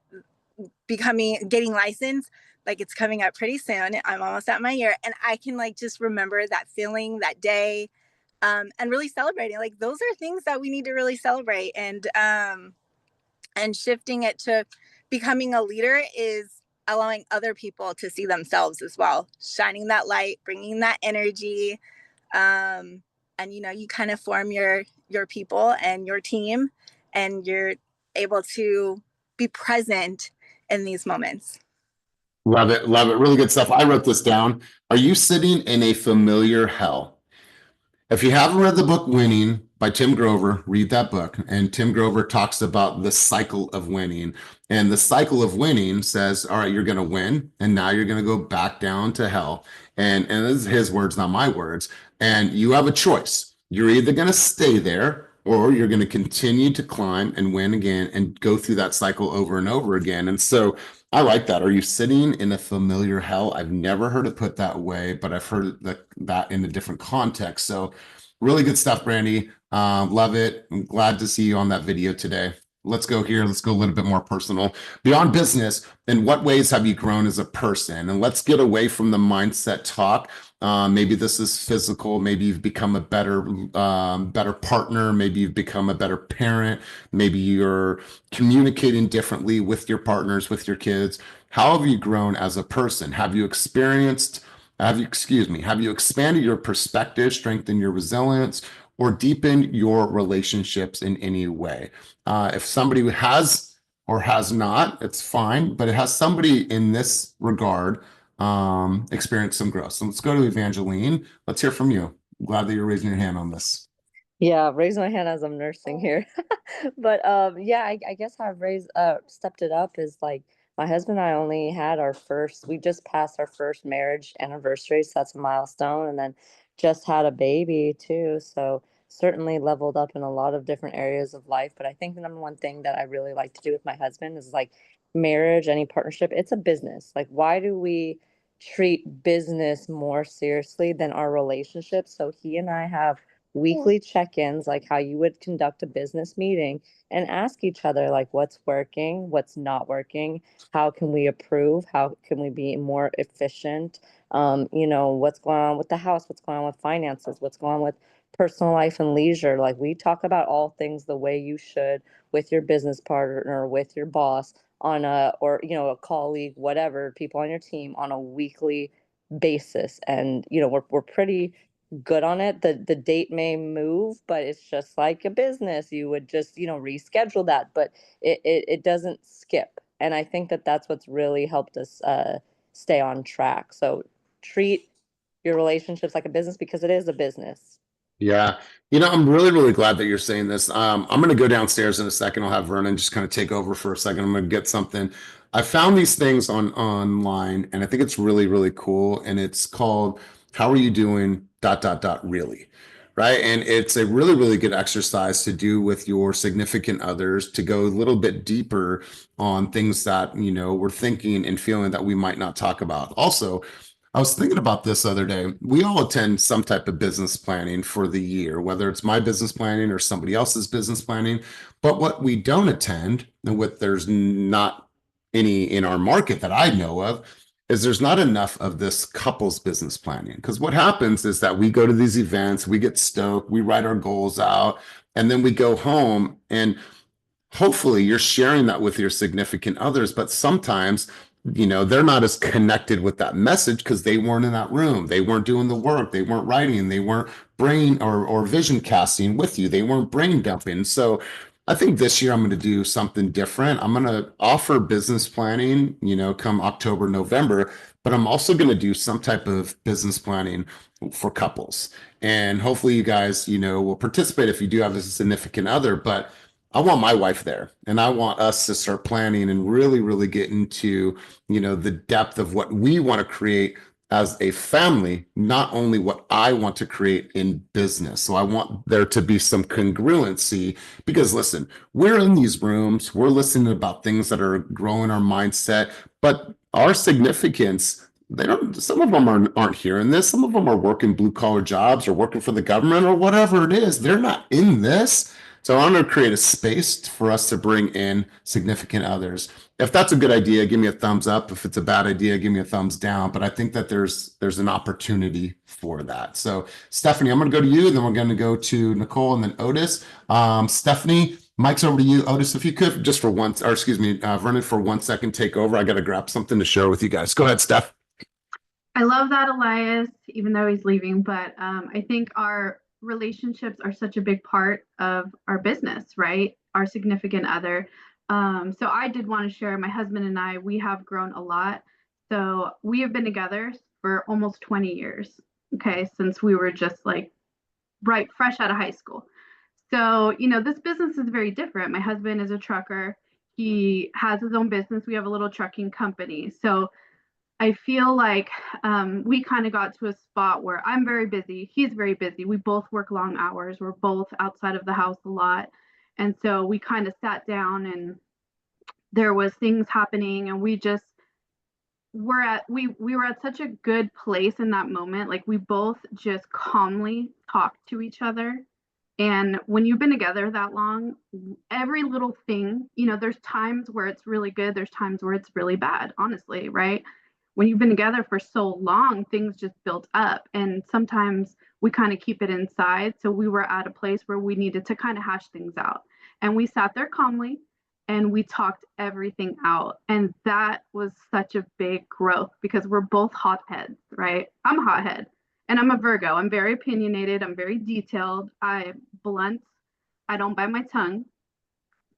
getting licensed, like it's coming up pretty soon. I'm almost at my year, and I can like just remember that feeling that day, and really celebrating. Like those are things that we need to really celebrate, and shifting it to becoming a leader is allowing other people to see themselves as well, shining that light, bringing that energy, and you kind of form your people and your team, and you're able to be present in these moments. Love it. Love it. Really good stuff. I wrote this down. Are you sitting in a familiar hell? If you haven't read the book Winning by Tim Grover, read that book. And Tim Grover talks about the cycle of winning. And the cycle of winning says, all right, you're going to win. And now you're going to go back down to hell. And this is his words, not my words. And you have a choice. You're either going to stay there, or you're going to continue to climb and win again and go through that cycle over and over again. And so I like that. Are you sitting in a familiar hell? I've never heard it put that way, but I've heard that in a different context. So really good stuff, Brandy. Love it. I'm glad to see you on that video today. Let's go here. Let's go a little bit more personal. Beyond business, in what ways have you grown as a person? And let's get away from the mindset talk. Maybe this is physical. Maybe you've become a better partner. Maybe you've become a better parent. Maybe you're communicating differently with your partners, with your kids. How have you grown as a person? Have you expanded your perspective, strengthened your resilience, or deepened your relationships in any way? If somebody has or has not, it's fine, but it has somebody in this regard experienced some growth. So let's go to Evangeline. Let's hear from you. I'm glad that you're raising your hand on this. Yeah, raise my hand as I'm nursing here. But yeah, I guess how I've stepped it up is like my husband and I only had we just passed our first marriage anniversary, so that's a milestone, and then just had a baby too. So certainly leveled up in a lot of different areas of life. But I think the number one thing that I really like to do with my husband is like marriage, any partnership, it's a business. Like, why do we treat business more seriously than our relationship? So he and I have weekly check-ins, like how you would conduct a business meeting, and ask each other like what's working, what's not working, how can we improve, how can we be more efficient, what's going on with the house, what's going on with finances, what's going on with personal life and leisure. Like we talk about all things the way you should with your business partner, with your boss, on a colleague, whatever, people on your team, on a weekly basis. And we're pretty good on it. The date may move, but it's just like a business. You would just reschedule that, but it doesn't skip. And I think that that's what's really helped us stay on track. So treat your relationships like a business, because it is a business. Yeah. I'm really, really glad that you're saying this. I'm going to go downstairs in a second. I'll have Vernon just kind of take over for a second. I'm going to get something. I found these things online, and I think it's really, really cool. And it's called "How Are You Doing? ... Really." Right. And it's a really, really good exercise to do with your significant others, to go a little bit deeper on things that, we're thinking and feeling that we might not talk about. Also, I was thinking about this other day. We all attend some type of business planning for the year, whether it's my business planning or somebody else's business planning. But what we don't attend, and what there's not any in our market that I know of, is there's not enough of this couples business planning. Because what happens is that we go to these events, we get stoked, we write our goals out, and then we go home, and hopefully you're sharing that with your significant others, but sometimes, you know, they're not as connected with that message because they weren't in that room. They weren't doing the work. They weren't writing. They weren't brain or vision casting with you. They weren't brain dumping. So I think this year I'm going to do something different. I'm going to offer business planning, you know, come October, November, but I'm also going to do some type of business planning for couples. And hopefully you guys, you know, will participate if you do have a significant other, but I want my wife there, and I want us to start planning and really, really get into, you know, the depth of what we want to create as a family, not only what I want to create in business. So I want there to be some congruency, because listen, we're in these rooms, we're listening about things that are growing our mindset, but our significance, they don't, some of them aren't hearing this. Some of them are working blue collar jobs or working for the government or whatever it is. They're not in this. So I'm going to create a space for us to bring in significant others. If that's a good idea, give me a thumbs up. If it's a bad idea, give me a thumbs down. But I think that there's an opportunity for that. So Stephanie, I'm going to go to you, and then we're going to go to Nicole and then Otis. Stephanie, mic's over to you. Otis, if you could just for once, or excuse me, Vernon, for 1 second, take over. I got to grab something to share with you guys. Go ahead, Steph. I love that, Elias, even though he's leaving, but I think our relationships are such a big part of our business, right? Our significant other. So I did want to share, my husband and I, we have grown a lot. So we have been together for almost 20 years, okay, since we were just like right fresh out of high school. So, you know, this business is very different. My husband is a trucker. He has his own business. We have a little trucking company. So I feel like we kind of got to a spot where I'm very busy. He's very busy. We both work long hours. We're both outside of the house a lot. And so we kind of sat down, and there was things happening, and we were at such a good place in that moment. Like, we both just calmly talked to each other. And when you've been together that long, every little thing, you know, there's times where it's really good, there's times where it's really bad, honestly, right? When you've been together for so long, things just built up, and sometimes we kind of keep it inside. So we were at a place where we needed to kind of hash things out, and we sat there calmly and we talked everything out. And that was such a big growth, because we're both hotheads, right? I'm a hothead, and I'm a Virgo. I'm very opinionated, I'm very detailed, I'm blunt, I don't bite my tongue.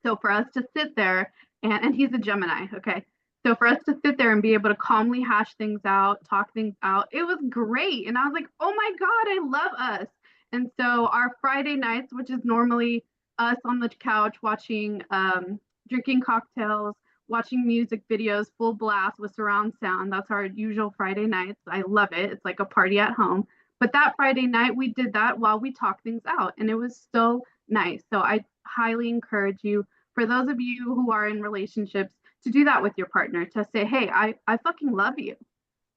So for us to sit there, and he's a Gemini, okay? So for us to sit there and be able to calmly hash things out, talk things out, it was great. And I was like, oh my God, I love us. And so our Friday nights, which is normally us on the couch watching, drinking cocktails, watching music videos, full blast with surround sound. That's our usual Friday nights. I love it. It's like a party at home. But that Friday night, we did that while we talked things out. And it was so nice. So I highly encourage you, for those of you who are in relationships, to do that with your partner, to say, hey, I fucking love you,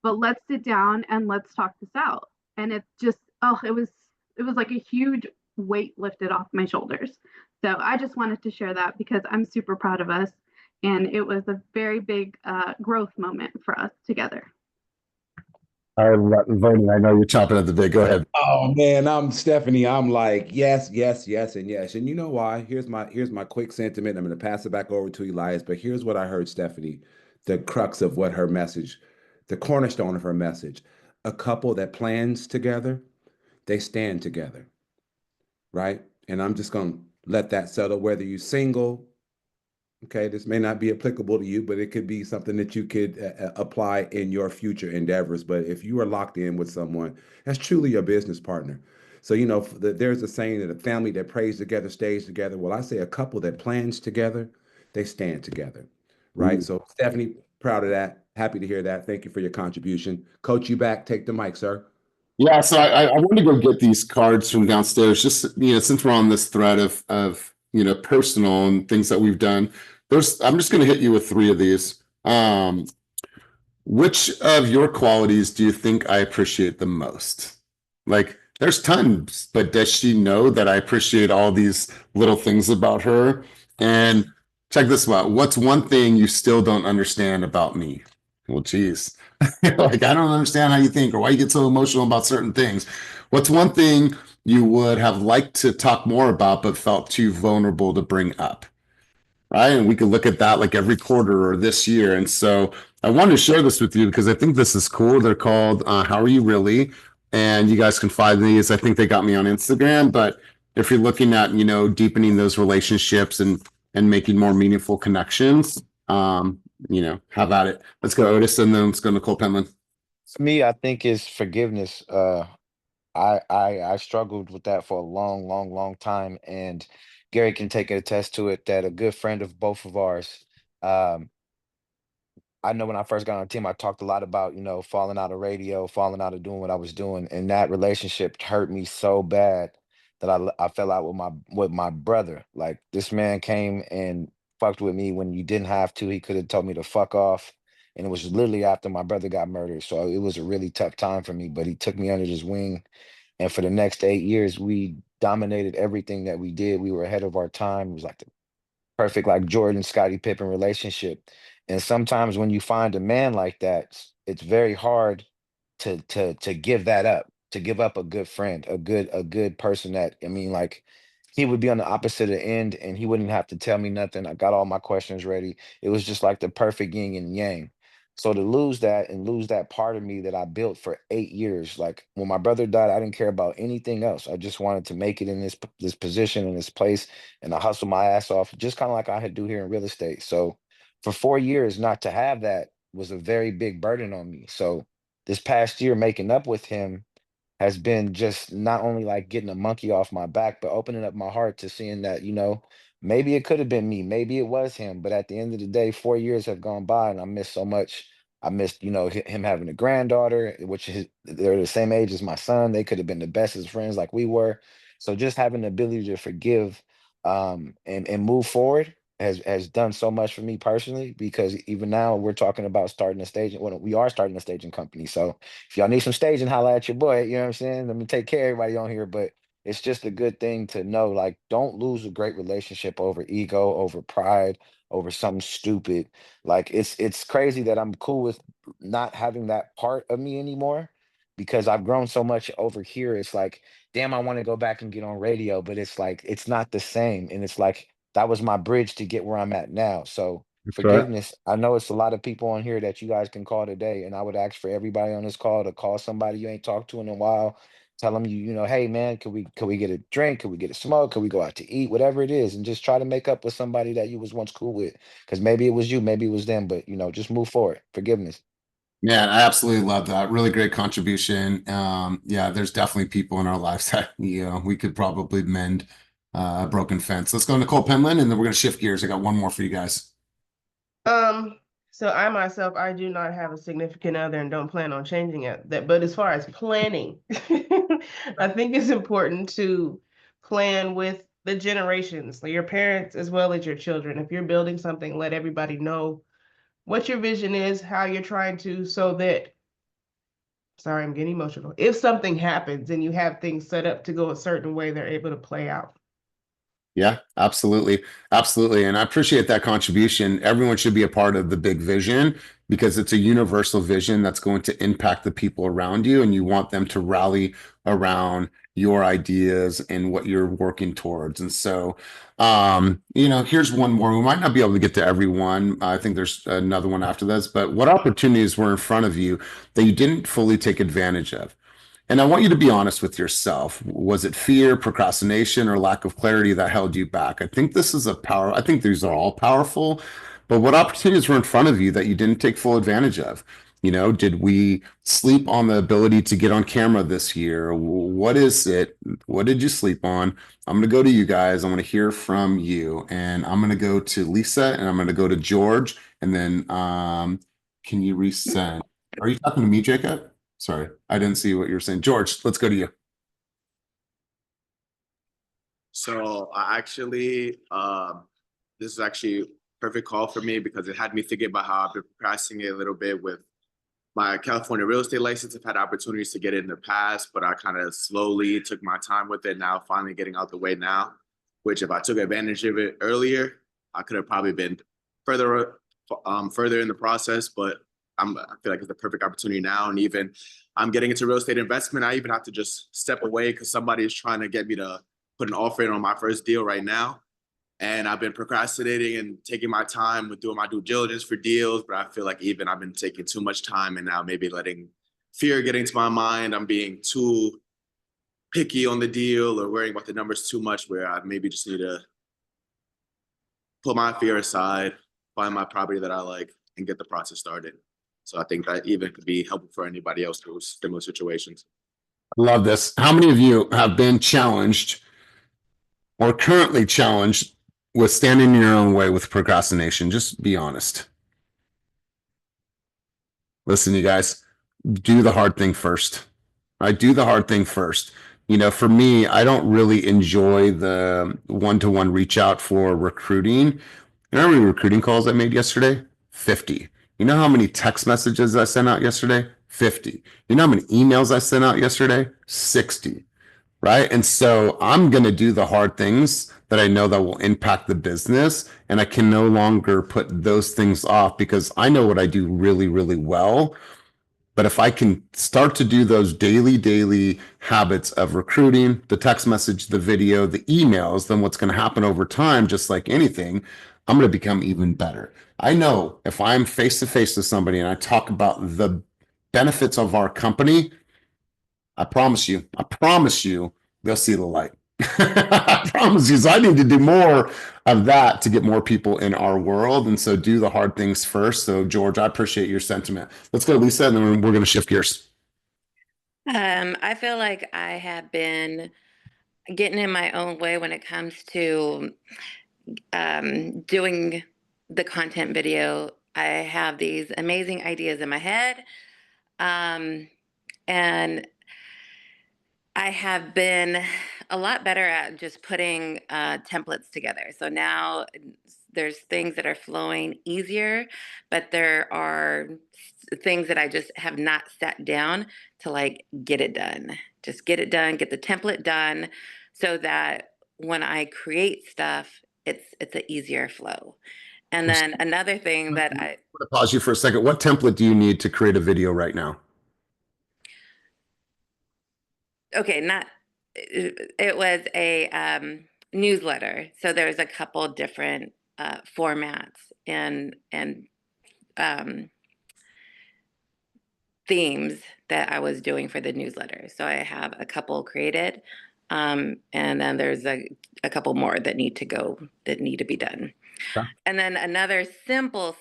but let's sit down and let's talk this out. And it's just, oh, it was like a huge weight lifted off my shoulders. So I just wanted to share that, because I'm super proud of us. And it was a very big growth moment for us together. Vernon, I know you're chopping at the bit. Go ahead. Oh man, I'm Stephanie. I'm like, yes, yes, yes, and yes. And you know why? Here's my quick sentiment. I'm going to pass it back over to Elias, but here's what I heard, Stephanie, the crux of what her message, the cornerstone of her message. A couple that plans together, they stand together, right? And I'm just going to let that settle, whether you're single. Okay, this may not be applicable to you, but it could be something that you could apply in your future endeavors. But if you are locked in with someone, that's truly your business partner. So, you know, there's a saying that a family that prays together stays together. Well, I say a couple that plans together, they stand together, right? So, Stephanie, proud of that. Happy to hear that. Thank you for your contribution. Coach, you back. Take the mic, sir. Yeah, so I want to go get these cards from downstairs. Just, you know, since we're on this thread of you know, personal and things that we've done. I'm just going to hit you with 3 of these. Which of your qualities do you think I appreciate the most? Like, there's tons, but does she know that I appreciate all these little things about her? And check this out. What's one thing you still don't understand about me? Well, geez. Like, I don't understand how you think or why you get so emotional about certain things. What's one thing you would have liked to talk more about, but felt too vulnerable to bring up? Right. And we could look at that like every quarter or this year. And so I wanted to share this with you because I think this is cool. They're called How Are You Really? And you guys can find these. I think they got me on Instagram. But if you're looking at, deepening those relationships and making more meaningful connections, have at it. Let's go, Otis, and then let's go Nicole Penland. For me, I think is forgiveness. I struggled with that for a long, long, long time, and Gary can take a attest to it that a good friend of both of ours, um, I know when I first got on the team, I talked a lot about, falling out of radio, falling out of doing what I was doing, and that relationship hurt me so bad that I fell out with my brother. Like this man came and fucked with me when you didn't have to. He could have told me to fuck off, and it was literally after my brother got murdered. So it was a really tough time for me. But he took me under his wing, and for the next 8 years, we dominated everything that we did. We were ahead of our time. It was like the perfect like Jordan Scottie Pippen relationship. And sometimes when you find a man like that, it's very hard to give that up, to give up a good friend, a good person that I mean, like he would be on the opposite end and he wouldn't have to tell me nothing. I got all my questions ready. It was just like the perfect yin and yang. So to lose that and lose that part of me that I built for 8 years, like when my brother died, I didn't care about anything else. I just wanted to make it in this position in this place, and I hustle my ass off, just kind of like I had do here in real estate. So for 4 years, not to have that was a very big burden on me. So this past year, making up with him has been just not only like getting a monkey off my back, but opening up my heart to seeing that, maybe it could have been me, maybe it was him. But at the end of the day, 4 years have gone by and I missed so much. I missed, him having a granddaughter, which is they're the same age as my son. They could have been the best of friends like we were. So just having the ability to forgive and move forward has done so much for me personally, because even now we're talking about starting a staging. Well, we are starting a staging company. So if y'all need some staging, holla at your boy. You know what I'm saying? Let me take care of everybody on here. But it's just a good thing to know, like, don't lose a great relationship over ego, over pride, over something stupid. Like it's crazy that I'm cool with not having that part of me anymore because I've grown so much over here. It's like, damn, I want to go back and get on radio, but it's like it's not the same. And it's like that was my bridge to get where I'm at now. So That's right. forgiveness. I know it's a lot of people on here that you guys can call today, and I would ask for everybody on this call to call somebody you ain't talked to in a while. Tell them hey man, could we get a drink? Could we get a smoke? Could we go out to eat? Whatever it is, and just try to make up with somebody that you was once cool with. Because maybe it was you, maybe it was them, but just move forward. Forgiveness. Man, I absolutely love that. Really great contribution. Yeah, there's definitely people in our lives that we could probably mend a broken fence. Let's go Nicole Penland, and then we're gonna shift gears. I got one more for you guys. So I myself, I do not have a significant other and don't plan on changing it. But as far as planning, I think it's important to plan with the generations, like your parents as well as your children. If you're building something, let everybody know what your vision is, how you're trying to, so that, sorry, I'm getting emotional. If something happens and you have things set up to go a certain way, they're able to play out. Yeah, absolutely. Absolutely. And I appreciate that contribution. Everyone should be a part of the big vision because it's a universal vision that's going to impact the people around you, and you want them to rally around your ideas and what you're working towards. And so, here's one more. We might not be able to get to everyone. I think there's another one after this, but what opportunities were in front of you that you didn't fully take advantage of? And I want you to be honest with yourself. Was it fear, procrastination, or lack of clarity that held you back? I think these are all powerful, but what opportunities were in front of you that you didn't take full advantage of? Did we sleep on the ability to get on camera this year? What is it? What did you sleep on? I'm going to go to you guys. I want to hear from you. And I'm going to go to Lisa, and I'm going to go to George. And then can you resend? Are you talking to me, Jacob? Sorry, I didn't see what you were saying. George, let's go to you. So I actually, this is actually a perfect call for me because it had me thinking about how I've been procrastinating a little bit with my California real estate license. I've had opportunities to get it in the past, but I kind of slowly took my time with it. Now finally getting out the way now, which if I took advantage of it earlier, I could have probably been further in the process, but I feel like it's the perfect opportunity now. And even I'm getting into real estate investment. I even have to just step away because somebody is trying to get me to put an offer in on my first deal right now. And I've been procrastinating and taking my time with doing my due diligence for deals. But I feel like even I've been taking too much time and now maybe letting fear get into my mind. I'm being too picky on the deal or worrying about the numbers too much, where I maybe just need to put my fear aside, find my property that I like, and get the process started. So I think that even could be helpful for anybody else through similar situations. Love this. How many of you have been challenged or currently challenged with standing in your own way with procrastination? Just be honest. Listen, you guys, do the hard thing first. I do the hard thing first. You know, for me, I don't really enjoy the one-to-one reach out for recruiting. You know how many recruiting calls I made yesterday? 50. You know how many text messages I sent out yesterday? 50. You know how many emails I sent out yesterday? 60. Right. And so I'm going to do the hard things that I know that will impact the business. And I can no longer put those things off because I know what I do really, really well. But if I can start to do those daily habits of recruiting, the text message, the video, the emails, then what's going to happen over time, just like anything, I'm going to become even better. I know if I'm face to face with somebody and I talk about the benefits of our company, I promise you, they'll see the light. I promise you. So I need to do more of that to get more people in our world. And so do the hard things first. So George, I appreciate your sentiment. Let's go, Lisa, and then we're going to shift gears. I feel like I have been getting in my own way when it comes to doing the content video. I have these amazing ideas in my head. And I have been a lot better at just putting templates together. So now there's things that are flowing easier, but there are things that I just have not sat down to like get it done. Just get it done, get the template done so that when I create stuff, it's an easier flow. And then another thing that I'm going to pause you for a second. What template do you need to create a video right now? Okay, not it was a newsletter. So there's a couple different formats and um, themes that I was doing for the newsletter. So I have a couple created, and then there's a couple more that need to be done. Okay. And then another simple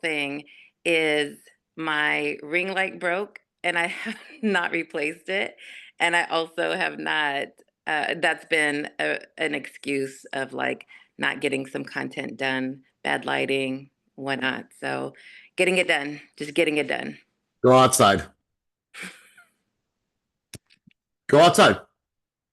thing is my ring light broke and I have not replaced it. And I also have not, that's been an excuse of like not getting some content done, bad lighting, whatnot. So getting it done, just getting it done. Go outside. Go outside.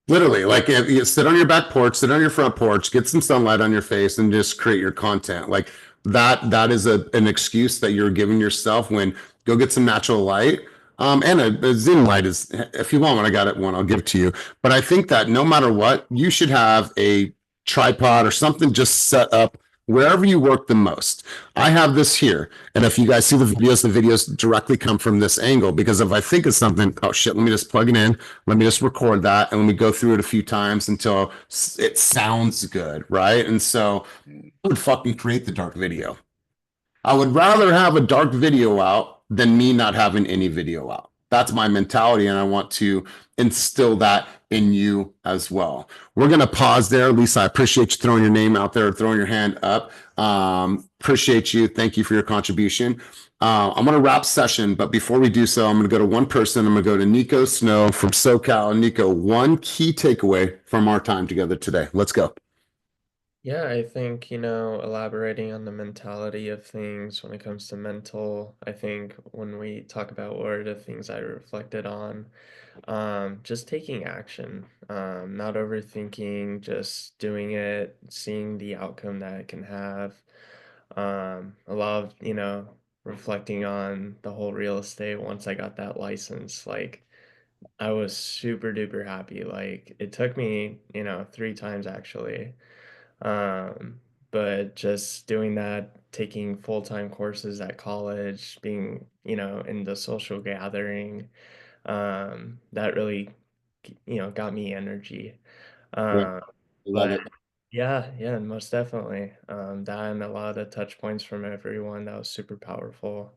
Literally, like if you sit on your back porch, sit on your front porch, get some sunlight on your face and just create your content. Like that is an excuse that you're giving yourself when go get some natural light. And a Zoom light is, if you want one, I got it one, I'll give it to you. But I think that no matter what, you should have a tripod or something just set up wherever you work the most. I have this here. And if you guys see the videos directly come from this angle, because if I think of something, oh shit, let me just plug it in. Let me just record that. And let me go through it a few times until it sounds good. Right. And so I would fucking create the dark video. I would rather have a dark video out than me not having any video out. That's my mentality, and I want to instill that in you as well. We're going to pause there. Lisa, I appreciate you throwing your name out there, throwing your hand up. Appreciate you. Thank you for your contribution. I'm going to wrap session, but before we do so, I'm going to go to one person. I'm going to go to Nico Snow from SoCal. Nico, one key takeaway from our time together today. Let's go. Yeah, I think, elaborating on the mentality of things when it comes to mental, I think when we talk about what are the things I reflected on, just taking action, not overthinking, just doing it, seeing the outcome that it can have. A lot of, reflecting on the whole real estate once I got that license, like I was super duper happy. Like it took me, 3 times actually. but just doing that, taking full-time courses at college, being, in the social gathering, that really, got me energy. Great. Uh, Love it. but yeah, most definitely. That and a lot of the touch points from everyone, that was super powerful.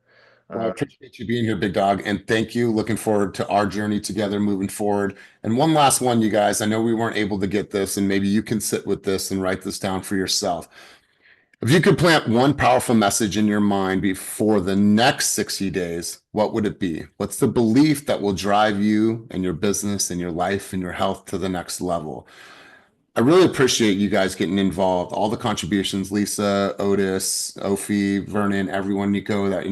Well, I appreciate you being here, big dog, and thank you. Looking forward to our journey together moving forward. And one last one, you guys. I know we weren't able to get this, and maybe you can sit with this and write this down for yourself. If you could plant one powerful message in your mind before the next 60 days, what would it be? What's the belief that will drive you and your business and your life and your health to the next level? I really appreciate you guys getting involved. All the contributions, Lisa, Otis, Ophi, Vernon, everyone, Nico, that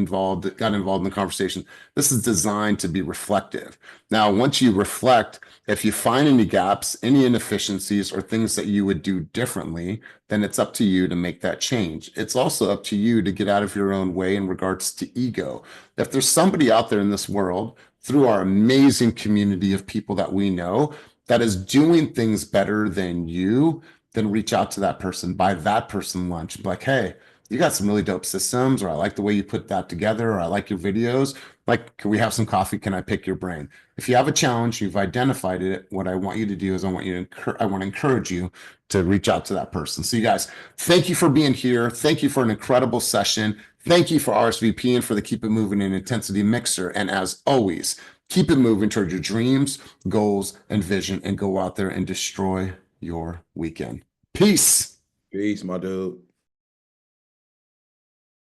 got involved in the conversation. This is designed to be reflective. Now, once you reflect, if you find any gaps, any inefficiencies, or things that you would do differently, then it's up to you to make that change. It's also up to you to get out of your own way in regards to ego. If there's somebody out there in this world, through our amazing community of people that we know, that is doing things better than you, then reach out to that person, buy that person lunch. Be like, hey, you got some really dope systems, or I like the way you put that together, or I like your videos. Like, can we have some coffee? Can I pick your brain? If you have a challenge, you've identified it. What I want you to do is I want to encourage you to reach out to that person. So you guys, thank you for being here. Thank you for an incredible session. Thank you for RSVP and for the Keep It Moving and Intensity Mixer. And as always, keep it moving toward your dreams, goals, and vision, and go out there and destroy your weekend. Peace. Peace, my dude.